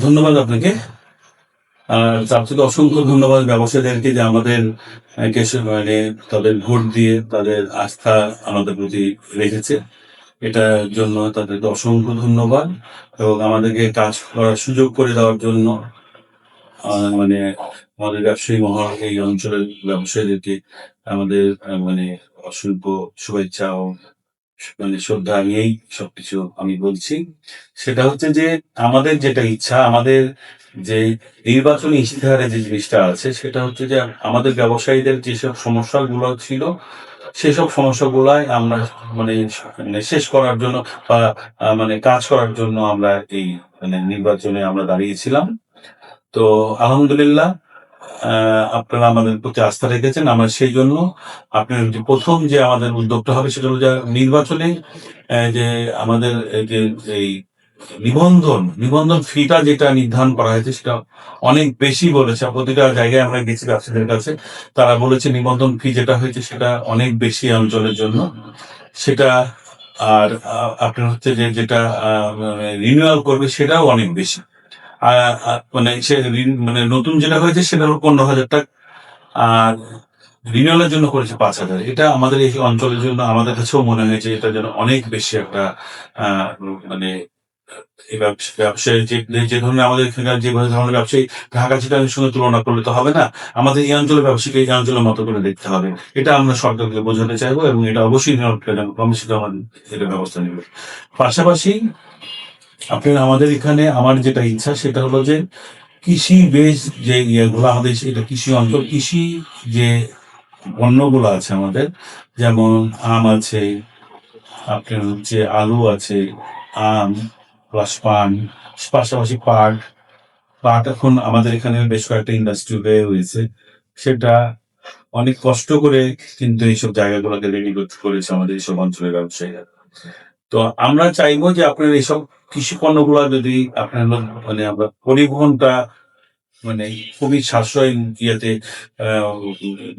ধন্যবাদ আপনাকে। তার থেকে অসংখ্য ধন্যবাদ ব্যবসায়ীদেরকে যে আমাদের মানে তাদের ভোট দিয়ে তাদের আস্থা আমাদের প্রতি রেখেছে। এটার জন্য তাদেরকে অসংখ্য ধন্যবাদ এবং আমাদেরকে কাজ করার সুযোগ করে দেওয়ার জন্য মানে আমাদের ব্যবসায়ী মহল এই অঞ্চলের ব্যবসায়ীদেরকে আমাদের মানে অসংখ্য শুভেচ্ছা ও মানে শ্রদ্ধা নিয়েই সবকিছু আমি বলছি। সেটা হচ্ছে যে আমাদের যেটা ইচ্ছা, আমাদের যে নির্বাচনী ইশতেহারে যে জিনিসটা আছে সেটা হচ্ছে যে আমাদের ব্যবসায়ীদের যেসব সমস্যাগুলো ছিল, সেসব সমস্যাগুলাই আমরা মানে মানে শেষ করার জন্য বা মানে কাজ করার জন্য আমরা এই মানে নির্বাচনে আমরা দাঁড়িয়েছিলাম। তো আলহামদুলিল্লাহ আপনারা আমাদের প্রতি আস্থা রেখেছেন। আমরা সেইজন্য আপনার যে ১ম যে আমাদের উদ্যোগটা হবে সেটা হলো যে নির্বাচনে যে আমাদের এই যে এই নিবন্ধন ফিটা যেটা নির্ধারণ করা হয়েছে সেটা অনেক বেশি বলেছে। প্রতিটা জায়গায় আমরা গেছি ব্যবসায়ীদের কাছে। তারা বলেছে নিবন্ধন ফি যেটা হয়েছে সেটা অনেক বেশি এই অঞ্চলের জন্য। সেটা আর আপনার হচ্ছে যে যেটা রিনিউয়াল করবে সেটাও অনেক বেশি। মানে সে মানে নতুন যেটা হয়েছে সেটা হলো ১৫,০০০ টাকা। আর রিনিউয়ালের জন্য করেছে ৫,০০০। এটা আমাদের এই অঞ্চলের জন্য আমাদের কাছেও মনে হয়েছে এটা যেন অনেক বেশি একটা মানে এই ব্যবসায়ী যে ধরনের আমাদের এখানকার যে ধরনের ব্যবসায়ী ঢাকা চিটাগাংয়ের সঙ্গে তুলনা করলে তো হবে না। আমাদের এই অঞ্চলের ব্যবসায়ীকে এই অঞ্চলের মতো করে দেখতে হবে। এটা আমরা সরকারকে বোঝাতে চাইবো এবং এটা অবশ্যই কমিশন এটা ব্যবস্থা নেবে। পাশাপাশি আপনার আমাদের এখানে আমার যেটা ইচ্ছা সেটা হলো যে কৃষি বেস যে ইয়েগুলো আমাদের এটা কৃষি অঞ্চল, কৃষি যে পণ্যগুলো আছে আমাদের, যেমন আম আছে, আপনার হচ্ছে আলু আছে, আম প্লাস পান, পাশাপাশি পাট। পাট এখন আমাদের এখানে বেশ কয়েকটা ইন্ডাস্ট্রি হয়ে হয়েছে। সেটা অনেক কষ্ট করে কিন্তু এইসব জায়গাগুলোকে রেডি করেছে আমাদের এইসব অঞ্চলের ব্যবসায়ীরা। তো আমরা চাইবো যে আপনার এইসব কৃষি পণ্যগুলা যদি আপনার মানে আমরা পরিবহনটা মানে খুবই সাশ্রয়ী ইয়েতে আহ,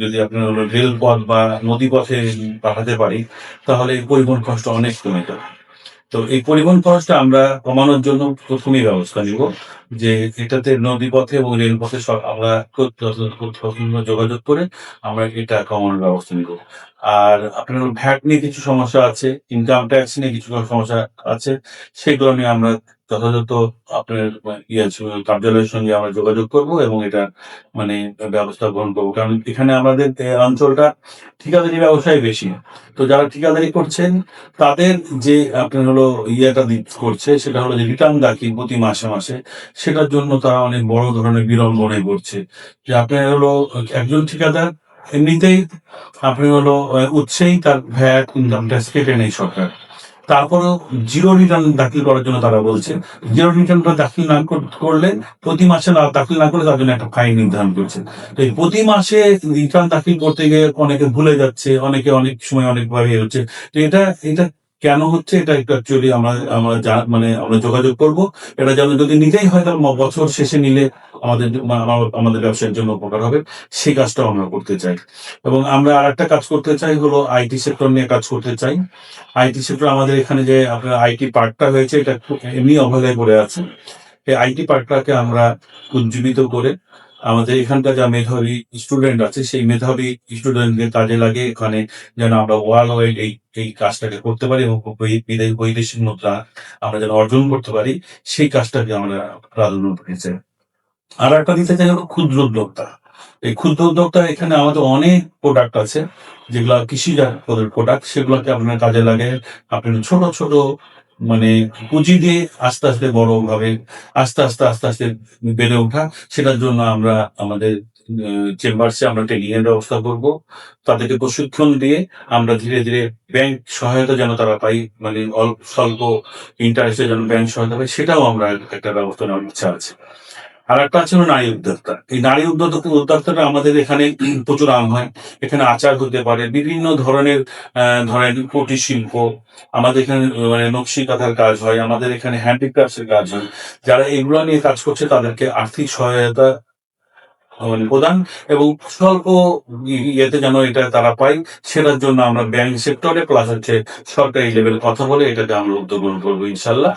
যদি আপনার হলো রেলপথ বা নদীপথে পাঠাতে পারি তাহলে এই পরিবহন কষ্ট অনেক কমে যাবে। তো এই পরিবহন খরচটা আমরা কমানোর জন্য প্রথমেই ব্যবস্থা নিব যে এটাতে নদীপথে এবং রেলপথে আমরা যোগাযোগ করে আমরা এটা কমানোর ব্যবস্থা নিব। আর আপনার ভ্যাট নিয়ে কিছু সমস্যা আছে, ইনকাম ট্যাক্স নিয়ে কিছু সমস্যা আছে, সেগুলো নিয়ে আমরা যথাযথ আপনার কার্যালয়ের সঙ্গে আমরা যোগাযোগ করব এবং এটা মানে ব্যবস্থা গ্রহণ করবো। কারণ এখানে আমাদের অঞ্চলটা ঠিকাদারি ব্যবসায় বেশি। তো যারা ঠিকাদারি করছেন তাদের যে আপনার হলো করছে সেটা হলো যে রিটার্ন দাখিল প্রতি মাসে মাসে, সেটার জন্য তারা অনেক বড় ধরনের বিড়ম্বনায় পড়ছে। যে আপনার হলো একজন ঠিকাদার এমনিতেই আপনি হলো উৎসেই তার ভ্যাট ইনকাম ট্যাক্স কেটে নেই সরকার, তারপরেও জিরো রিটার্ন দাখিল করার জন্য তারা বলছে। জিরো রিটার্নটা দাখিল না করলে, প্রতি মাসে না দাখিল না করলে তার জন্য একটা ফাইন নির্ধারণ করছে। তো এই প্রতি মাসে রিটার্ন দাখিল করতে গিয়ে অনেকে ভুলে যাচ্ছে, অনেকে অনেক সময় অনেকভাবে হচ্ছে। তো এটা এটা কেন হচ্ছে এটা একটু অ্যাকচুয়ালি আমরা আমরা মানে আমরা যোগাযোগ করব। এটা যেন যদি নিতেই হয় তাহলে বছর শেষে নিলে আমাদের আমাদের ব্যবসায়ের জন্য উপকার হবে। সেই কাজটাও আমরা করতে চাই। এবং আমরা আর একটা কাজ করতে চাই হলো আইটি সেক্টর নিয়ে কাজ করতে চাই। আইটি সেক্টর আমাদের এখানে যে আপনার আইটি পার্কটা হয়েছে এটা এমনি অবহেলায় পড়ে আছে। এই আইটি পার্কটাকে আমরা উজ্জীবিত করে আমাদের এখানকার যা মেধাবী স্টুডেন্ট আছে সেই মেধাবী স্টুডেন্টদের কাজে লাগে এখানে যেন আমরা ওয়ার্ল্ড ওয়াইড এই কাজটাকে করতে পারি এবং বৈদেশিক মুদ্রা আমরা যেন অর্জন করতে পারি, সেই কাজটাকে আমরা প্রাধান্য পেয়েছে। আর একটা দিতে চাই হলো ক্ষুদ্র উদ্যোক্তা। এই ক্ষুদ্র উদ্যোক্তা এখানে আমাদের অনেক প্রোডাক্ট আছে যেগুলা কৃষিজাত প্রোডাক্ট, সেগুলোকে আপনার কাজে লাগে। আপনার ছোট ছোট মানে পুঁজি দিয়ে আস্তে আস্তে বড় ভাবে আস্তে আস্তে বেড়ে ওঠা, সেটার জন্য আমরা আমাদের চেম্বার্সে আমরা ট্রেনিং এর ব্যবস্থা করব। তাদেরকে প্রশিক্ষণ দিয়ে আমরা ধীরে ধীরে ব্যাংক সহায়তা যেন তারা পাই, মানে স্বল্প ইন্টারেস্টে যেন ব্যাংক সহায়তা পাই, সেটাও আমরা একটা ব্যবস্থা নেওয়ার ইচ্ছা আছে। আর একটা আছে হলো নারী উদ্যোক্তা। এই নারী উদ্যোক্তাটা আমাদের এখানে প্রচুর আম হয়। এখানে আচার হতে পারে, বিভিন্ন ধরনের ধরেন কুটির শিল্প, আমাদের এখানে মানে নকশি কাঁথার কাজ হয়, আমাদের এখানে হ্যান্ডিক্রাফটস এর কাজ হয়। যারা এগুলো নিয়ে কাজ করছে তাদেরকে আর্থিক সহায়তা মানে প্রদান এবং স্বল্প ইয়েতে যেন এটা তারা পায়, সেটার জন্য আমরা ব্যাংক সেক্টরে প্লাস হচ্ছে সরকারি লেভেল কথা বলে এটাতে আমরা উদ্যোগ গ্রহণ করবো ইনশাল্লাহ।